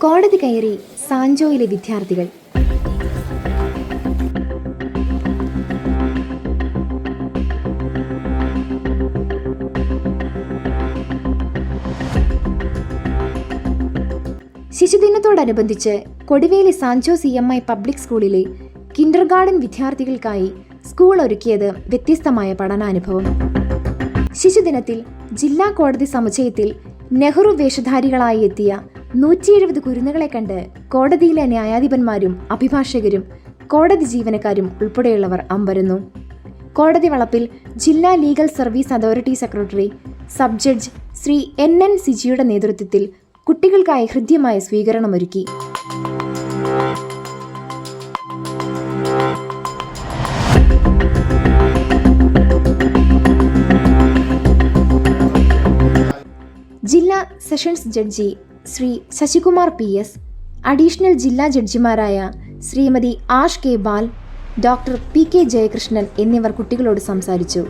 കോടതി കയറി സാൻജോയിലെ വിദ്യാർത്ഥികൾ. ശിശുദിനത്തോടനുബന്ധിച്ച് കൊടിവേലി സാൻജോ CMI പബ്ലിക് സ്കൂളിലെ കിൻഡർ ഗാർഡൻ വിദ്യാർത്ഥികൾക്കായി സ്കൂൾ ഒരുക്കിയത് വ്യത്യസ്തമായ പഠനാനുഭവം. ശിശുദിനത്തിൽ ജില്ലാ കോടതി സമുച്ചയത്തിൽ നെഹ്റു വേഷധാരികളായി എത്തിയ 170 കുരുന്നുകളെ കണ്ട് കോടതിയിലെ ന്യായാധിപന്മാരും അഭിഭാഷകരും കോടതി ജീവനക്കാരും ഉൾപ്പെടെയുള്ളവർ അമ്പരന്നു. കോടതി വളപ്പിൽ ജില്ലാ legal service authority secretary sub judge Shri NN സിജിയുടെ നേതൃത്വത്തിൽ കുട്ടികൾക്കായി ഹൃദ്യമായ സ്വീകരണമൊരുക്കി. ജില്ലാ sessions judge Shri Sasikumar PS, additional ജില്ലാ ജഡ്ജിമാരായ ശ്രീമതി ആഷ് കെ ബാൽ, ഡോക്ടർ PK ജയകൃഷ്ണൻ എന്നിവർ കുട്ടികളോട് സംസാരിച്ചു.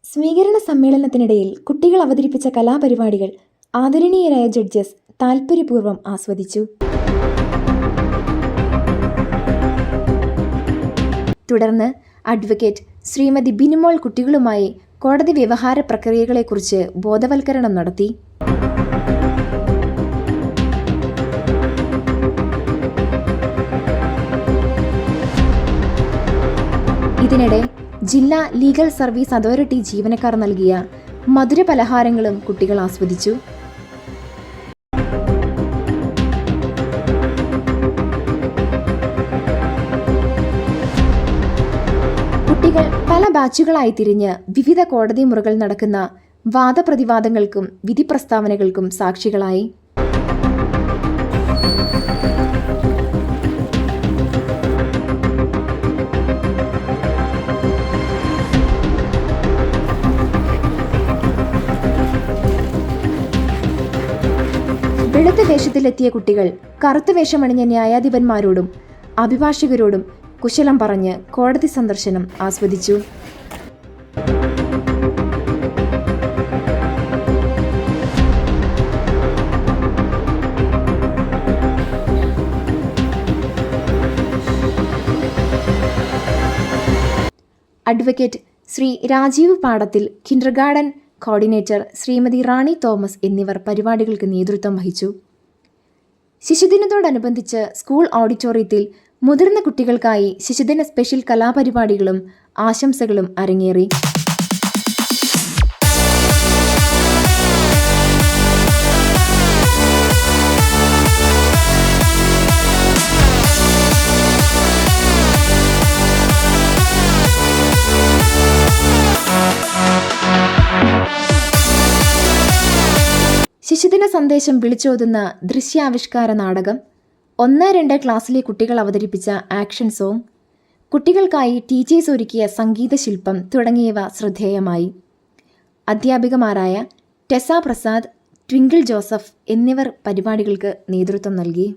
സ്വീകരണ സമ്മേളനത്തിനിടയിൽ കുട്ടികൾ അവതരിപ്പിച്ച കലാപരിപാടികൾ ആദരണീയരായ ജഡ്ജസ് താൽപര്യപൂർവ്വം ആസ്വദിച്ചു. തുടർന്ന് അഡ്വക്കേറ്റ് ശ്രീമതി ബിനുമോൾ കുട്ടികളുമായി കോടതി വ്യവഹാര പ്രക്രിയകളെക്കുറിച്ച് ബോധവൽക്കരണം നടത്തി. ഇതിനിടെ ജില്ലാ ലീഗൽ സർവീസ് അതോറിറ്റി ജീവനക്കാർ നൽകിയ മധുര പലഹാരങ്ങളും കുട്ടികൾ ആസ്വദിച്ചു. കുട്ടികൾ പല ബാച്ചുകളായി തിരിഞ്ഞ് വിവിധ കോടതി മുറികൾ നടക്കുന്ന വാദപ്രതിവാദങ്ങൾക്കും വിധി പ്രസ്താവനകൾക്കും സാക്ഷികളായി. വെളുത്ത വേഷത്തിലെത്തിയ കുട്ടികൾ കറുത്ത വേഷമണിഞ്ഞ ന്യായാധിപന്മാരോടും അഭിഭാഷകരോടും കുശലം പറഞ്ഞ് കോടതി സന്ദർശനം ആസ്വദിച്ചു. Advocate Shri Rajeev Padathil, kindergarten coordinator Shrimati Rani Thomas എന്നിവർ പരിപാടികൾക്ക് നേതൃത്വം വഹിച്ചു. ശിശുദിനത്തോടനുബന്ധിച്ച് സ്കൂൾ ഓഡിറ്റോറിയത്തിൽ മുതിർന്ന കുട്ടികൾക്കായി ശിശുദിന സ്പെഷ്യൽ കലാപരിപാടികളും ആശംസകളും അരങ്ങേറി. ശിശുദിന സന്ദേശം വിളിച്ചോതുന്ന ദൃശ്യാവിഷ്കാര നാടകം, 1-2 ക്ലാസ്സിലെ കുട്ടികൾ അവതരിപ്പിച്ച ആക്ഷൻ സോങ്, കുട്ടികൾക്കായി ടീച്ചേഴ്സ് ഒരുക്കിയ സംഗീത ശില്പം തുടങ്ങിയവ ശ്രദ്ധേയമായി. അധ്യാപികമാരായ ടെസ പ്രസാദ്, ട്വിങ്കിൾ ജോസഫ് എന്നിവർ പരിപാടികൾക്ക് നേതൃത്വം നൽകി.